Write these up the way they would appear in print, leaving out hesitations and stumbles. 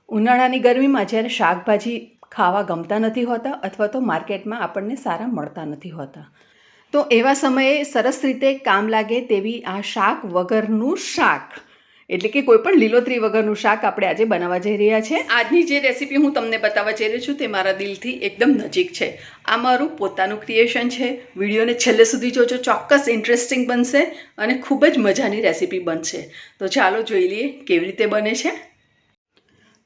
ઉનાળાની ગરમીમાં જ્યારે શાકભાજી ખાવા ગમતા નથી હોતા અથવા તો માર્કેટમાં આપણને સારા મળતા નથી હોતા, તો એવા સમયે સરસ રીતે કામ લાગે તેવી આ શાક વગરનું શાક એટલે કે કોઈ પણ લીલોતરી વગરનું શાક આપણે આજે બનાવવા જઈ રહ્યા છે. આજની જે રેસીપી હું તમને બતાવવા જઈ રહી છું તે મારા દિલથી એકદમ નજીક છે. આ મારું પોતાનું ક્રિએશન છે. વિડીયોને છેલ્લે સુધી જોજો, ચોક્કસ ઇન્ટરેસ્ટિંગ બનશે અને ખૂબ જ મજાની રેસીપી બનશે. તો ચાલો જોઈ લઈએ કેવી રીતે બને છે.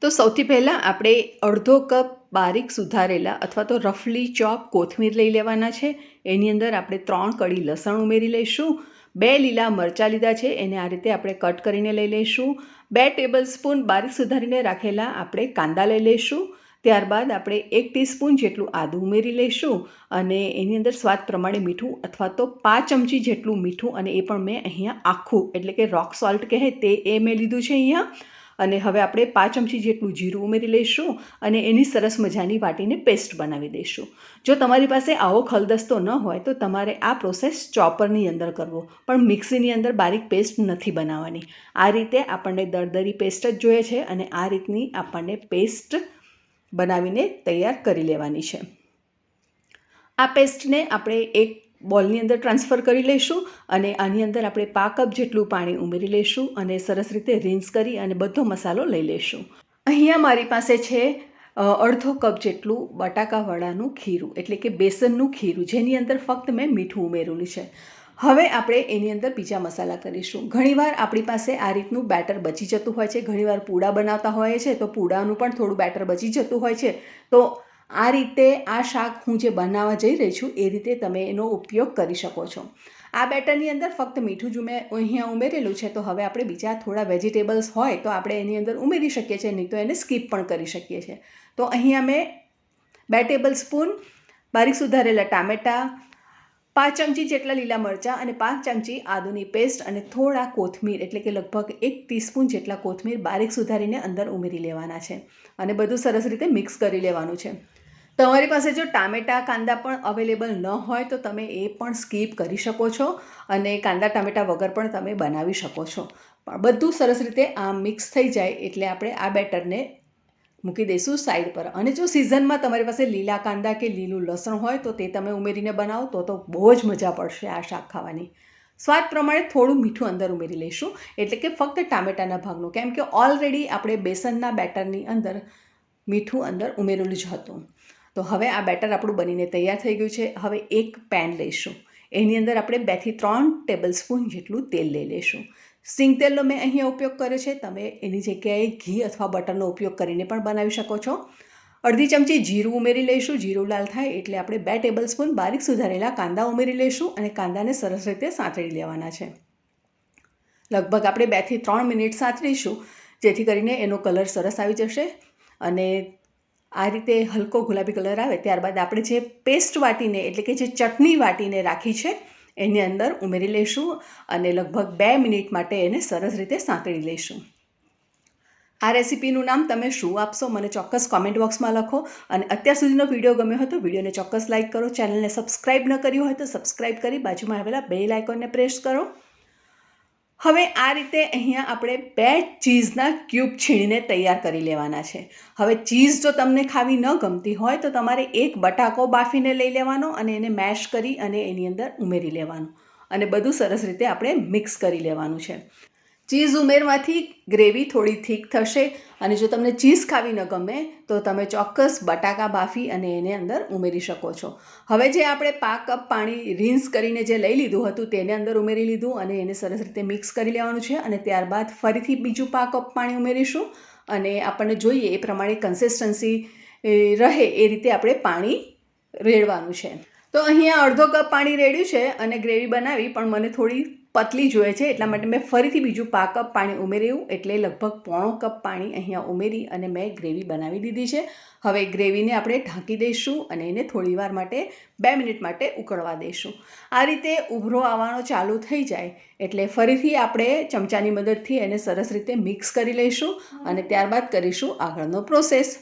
તો સૌથી પહેલાં આપણે અડધો કપ બારીક સુધારેલા અથવા તો રફલી ચોપ કોથમીર લઈ લેવાના છે. એની અંદર આપણે 3 કળી લસણ ઉમેરી લઈશું. 2 લીલા મરચાં લીધા છે, એને આ રીતે આપણે કટ કરીને લઈ લઈશું. 2 ટેબલસ્પૂન બારીક સુધારીને રાખેલા આપણે કાંદા લઈ લઈશું. ત્યારબાદ આપણે 1 ટીસ્પૂન જેટલું આદું ઉમેરી લઈશું અને એની અંદર સ્વાદ પ્રમાણે મીઠું અથવા તો 5 ચમચી જેટલું મીઠું, અને એ પણ મેં અહીંયા આખું એટલે કે રોક સોલ્ટ કહે તે મેં લીધું છે અહીંયા. અને હવે આપણે 5 ચમચી જેટલું જીરું ઉમેરી લઈશું અને એની સરસ મજાની વાટીને પેસ્ટ બનાવી દઈશું. જો તમારી પાસે આવો ખલદસ્તો ન હોય તો તમારે આ પ્રોસેસ ચોપરની અંદર કરવો, પણ મિક્સીની અંદર બારીક પેસ્ટ નથી બનાવવાની. આ રીતે આપણને દરદરી પેસ્ટ જ જોઈએ છે અને આ રીતની આપણને પેસ્ટ બનાવીને તૈયાર કરી લેવાની છે. આ પેસ્ટને આપણે એક બોલની અંદર ટ્રાન્સફર કરી લઈશું અને આની અંદર આપણે 5 કપ જેટલું પાણી ઉમેરી લઈશું અને સરસ રીતે રિન્સ કરી અને બધો મસાલો લઈ લઈશું. અહીંયા મારી પાસે છે અડધો કપ જેટલું બટાકાવાળાનું ખીરું એટલે કે બેસનનું ખીરું, જેની અંદર ફક્ત મેં મીઠું ઉમેરેલું છે. હવે આપણે એની અંદર બીજા મસાલા કરીશું. ઘણીવાર આપણી પાસે આ રીતનું બેટર બચી જતું હોય છે, ઘણીવાર પૂડા બનાવતા હોય છે તો પૂડાનું પણ થોડું બેટર બચી જતું હોય છે. તો આ રીતે આ શાક હું જે બનાવવા જઈ રહી છું એ રીતે તમે એનો ઉપયોગ કરી શકો છો. આ બેટરની અંદર ફક્ત મીઠું જ મેં અહીંયા ઉમેરેલું છે. તો હવે આપણે બીજા થોડા વેજીટેબલ્સ હોય તો આપણે એની અંદર ઉમેરી શકીએ છીએ, નહીં તો એને સ્કીપ પણ કરી શકીએ છીએ. તો અહીંયા મેં 2 ટેબલસ્પૂન બારીક સુધારેલા ટામેટાં, 5 ચમચી જેટલા લીલા મરચાં અને 5 ચમચી આદુની પેસ્ટ અને થોડા કોથમીર એટલે કે લગભગ 1 ટીસ્પૂન જેટલા કોથમીર બારીક સુધારીને અંદર ઉમેરી લેવાના છે અને બધું સરસ રીતે મિક્સ કરી લેવાનું છે. તમારી પાસે જો ટામેટાં કાંદા પણ અવેલેબલ ન હોય તો તમે એ પણ સ્કીપ કરી શકો છો અને કાંદા ટામેટાં વગર પણ તમે બનાવી શકો છો. પણ બધું સરસ રીતે આમ મિક્સ થઈ જાય એટલે આપણે આ બેટરને મૂકી દઈશું સાઈડ પર. અને જો સિઝનમાં તમારી પાસે લીલા કાંદા કે લીલું લસણ હોય તો તે તમે ઉમેરીને બનાવો તો બહુ જ મજા પડશે આ શાક ખાવાની. સ્વાદ પ્રમાણે થોડું મીઠું અંદર ઉમેરી લઈશું એટલે કે ફક્ત ટામેટાના ભાગનું, કેમ કે ઓલરેડી આપણે બેસનના બેટરની અંદર મીઠું અંદર ઉમેરેલું જ હતું. તો હવે આ બેટર આપણું બનીને તૈયાર થઈ ગયું છે. હવે એક પેન લઈશું, એની અંદર આપણે 2 થી 3 ટેબલસ્પૂન જેટલું તેલ લઈ લઈશું. સિંગ તેલનો મેં અહીંયા ઉપયોગ કર્યો છે, તમે એની જગ્યાએ ઘી અથવા બટરનો ઉપયોગ કરીને પણ બનાવી શકો છો. અડધી ચમચી જીરું ઉમેરી લઈશું. જીરું લાલ થાય એટલે આપણે 2 ટેબલસ્પૂન બારીક સુધારેલા કાંદા ઉમેરી લઈશું અને કાંદાને સરસ રીતે સાંતળી લેવાના છે. લગભગ આપણે 2 થી 3 મિનિટ સાંતળીશું જેથી કરીને એનો કલર સરસ આવી જશે અને આ રીતે હલકો ગુલાબી કલર આવે ત્યારબાદ આપણે જે પેસ્ટ વાટીને એટલે કે જે ચટણી વાટીને રાખી છે એની અંદર ઉમેરી લઈશું અને લગભગ 2 મિનિટ માટે એને સરસ રીતે સાંતળી લઈશું. આ રેસીપીનું નામ તમે શું આપશો મને ચોક્કસ કોમેન્ટ બોક્સમાં લખો અને અત્યાર સુધીનો વિડીયો ગમ્યો હોય તો વિડીયોને ચોક્કસ લાઇક કરો. ચેનલને સબસ્ક્રાઈબ ન કર્યું હોય તો સબસ્ક્રાઈબ કરી બાજુમાં આવેલા બેલ આઇકોનને પ્રેસ કરો. હવે આ રીતે અહીંયા આપણે 2 ચીઝના ક્યુબ છીણીને તૈયાર કરી લેવાના છે. હવે ચીઝ જો તમને ખાવી ન ગમતી હોય તો તમારે 1 બટાકો બાફીને લઈ લેવાનો અને એને મેશ કરી અને એની અંદર ઉમેરી લેવાનું અને બધું સરસ રીતે આપણે મિક્સ કરી લેવાનું છે. ચીઝ ઉમેરવાથી ગ્રેવી થોડી થીક થશે અને જો તમને ચીઝ ખાવી ન ગમે તો તમે ચોક્કસ બટાકા બાફી અને એને અંદર ઉમેરી શકો છો. હવે જે આપણે 5 કપ પાણી રિન્સ કરીને જે લઈ લીધું હતું તેને અંદર ઉમેરી લીધું અને એને સરસ રીતે મિક્સ કરી લેવાનું છે અને ત્યારબાદ ફરીથી બીજું 5 કપ પાણી ઉમેરીશું અને આપણને જોઈએ એ પ્રમાણે કન્સિસ્ટન્સી રહે એ રીતે આપણે પાણી રેડવાનું છે. તો અહીંયા અડધો કપ પાણી રેડ્યું છે અને ગ્રેવી બનાવી પણ મને થોડી પતલી જોઈએ છે એટલા માટે મેં ફરીથી બીજું 5 કપ પાણી ઉમેર્યું એટલે લગભગ પોણો કપ પાણી અહીંયા ઉમેરી અને મેં ગ્રેવી બનાવી દીધી છે. હવે ગ્રેવીને આપણે ઢાંકી દઈશું અને એને થોડીવાર માટે 2 મિનિટ માટે ઉકળવા દઈશું. આ રીતે ઉભરો આવવાનો ચાલુ થઈ જાય એટલે ફરીથી આપણે ચમચાની મદદથી એને સરસ રીતે મિક્સ કરી લઈશું અને ત્યારબાદ કરીશું આગળનો પ્રોસેસ.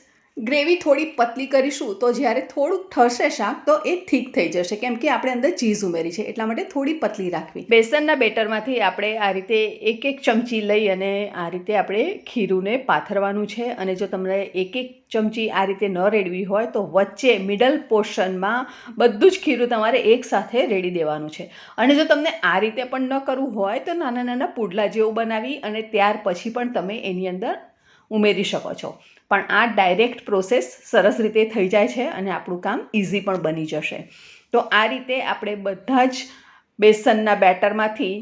ગ્રેવી થોડી પતલી કરીશું તો જ્યારે થોડુંક ઠરશે શાક તો એ ઠીક થઈ જશે, કેમ કે આપણે અંદર ચીઝ ઉમેરી છે એટલા માટે થોડી પતલી રાખવી. બેસનના બેટરમાંથી આપણે આ રીતે એક એક ચમચી લઈ અને આ રીતે આપણે ખીરુંને પાથરવાનું છે. અને જો તમને એક એક ચમચી આ રીતે ન રેડવી હોય તો વચ્ચે મિડલ પોર્શનમાં બધું જ ખીરું તમારે એકસાથે રેડી દેવાનું છે. અને જો તમને આ રીતે પણ ન કરવું હોય તો નાના નાના પુડલા જેવું બનાવી અને ત્યાર પછી પણ તમે એની અંદર ઉમેરી શકો છો. પણ આ ડાયરેક્ટ પ્રોસેસ સરસ રીતે થઈ જાય છે અને આપણું કામ ઇઝી પણ બની જશે. તો આ રીતે આપણે બધા જ બેસનના બેટરમાંથી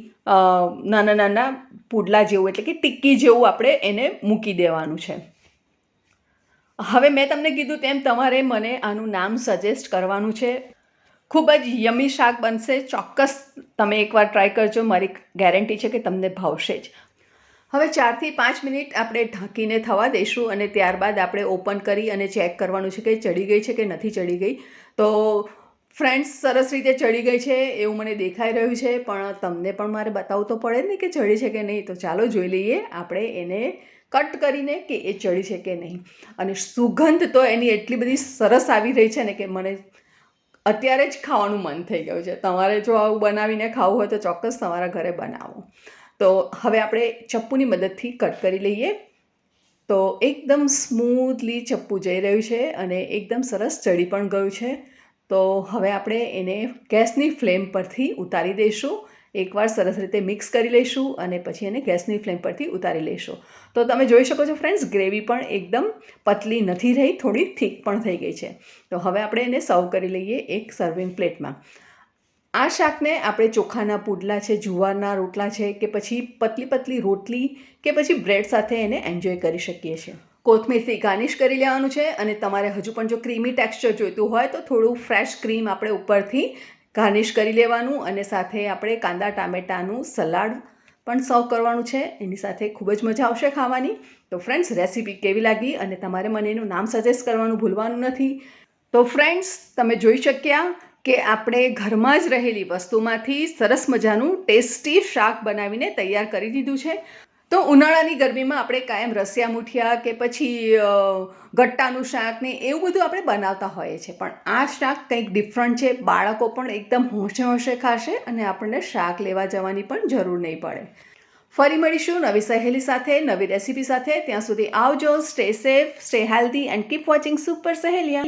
નાના નાના પુડલા જેવું એટલે કે ટિક્કી જેવું આપણે એને મૂકી દેવાનું છે. હવે મેં તમને કીધું તેમ તમારે મને આનું નામ સજેસ્ટ કરવાનું છે. ખૂબ જ યમી શાક બનશે. ચોક્કસ તમે એકવાર ટ્રાય કરજો, મારી ગેરંટી છે કે તમને ભાવશે જ. હવે 4 થી 5 મિનિટ આપણે ઢાંકીને થવા દઈશું અને ત્યારબાદ આપણે ઓપન કરી અને ચેક કરવાનું છે કે ચડી ગઈ છે કે નથી ચડી ગઈ. તો ફ્રેન્ડ્સ, સરસ રીતે ચડી ગઈ છે એવું મને દેખાઈ રહ્યું છે, પણ તમને પણ મારે બતાવવું તો પડે ને કે ચડી છે કે નહીં. તો ચાલો જોઈ લઈએ આપણે એને કટ કરીને કે એ ચડી છે કે નહીં. અને સુગંધ તો એની એટલી બધી સરસ આવી રહી છે ને કે મને અત્યારે જ ખાવાનું મન થઈ ગયું છે. તમારે જો આવું બનાવીને ખાવું હોય તો ચોક્કસ તમારા ઘરે બનાવો. તો હવે આપણે ચપ્પુની મદદથી કટ કરી લઈએ. તો એકદમ સ્મૂથલી ચપ્પુ જઈ રહ્યું છે અને એકદમ સરસ ચડી પણ ગયું છે. તો હવે આપણે એને ગેસની ફ્લેમ પરથી ઉતારી દઈશું. એકવાર સરસ રીતે મિક્સ કરી લઈશું અને પછી એને ગેસની ફ્લેમ પરથી ઉતારી લઈશું. તો તમે જોઈ શકો છો ફ્રેન્ડ્સ, ગ્રેવી પણ એકદમ પતલી નથી રહી, થોડી થીક પણ થઈ ગઈ છે. તો હવે આપણે એને સર્વ કરી લઈએ એક સર્વિંગ પ્લેટમાં. આ શાકને આપણે ચોખાના પુડલા છે, જુવારના રોટલા છે કે પછી પતલી પતલી રોટલી કે પછી બ્રેડ સાથે એને એન્જોય કરી શકીએ છીએ. કોથમીરથી ગાર્નિશ કરી લેવાનું છે અને તમારે હજુ પણ જો ક્રીમી ટેક્સચર જોઈતું હોય તો થોડું ફ્રેશ ક્રીમ આપણે ઉપરથી ગાર્નિશ કરી લેવાનું અને સાથે આપણે કાંદા ટામેટાનું સલાડ પણ સર્વ કરવાનું છે. એની સાથે ખૂબ જ મજા આવશે ખાવાની. તો ફ્રેન્ડ્સ, રેસીપી કેવી લાગી અને તમારે મને એનું નામ સજેસ્ટ કરવાનું ભૂલવાનું નથી. તો ફ્રેન્ડ્સ, તમે જોઈ શક્યા કે આપણે ઘરમાં જ રહેલી વસ્તુમાંથી સરસ મજાનું ટેસ્ટી શાક બનાવીને તૈયાર કરી દીધું છે. તો ઉનાળાની ગરમીમાં આપણે કાયમ રસિયા મૂઠિયા કે પછી ગટ્ટાનું શાક ને એવું બધું આપણે બનાવતા હોઈએ છીએ, પણ આ શાક કંઈક ડિફરન્ટ છે. બાળકો પણ એકદમ હોંશે હોંશે ખાશે અને આપણને શાક લેવા જવાની પણ જરૂર નહીં પડે. ફરી મળીશું નવી સહેલી સાથે, નવી રેસીપી સાથે. ત્યાં સુધી આવજો. Stay safe, stay healthy and keep watching super સહેલિયા.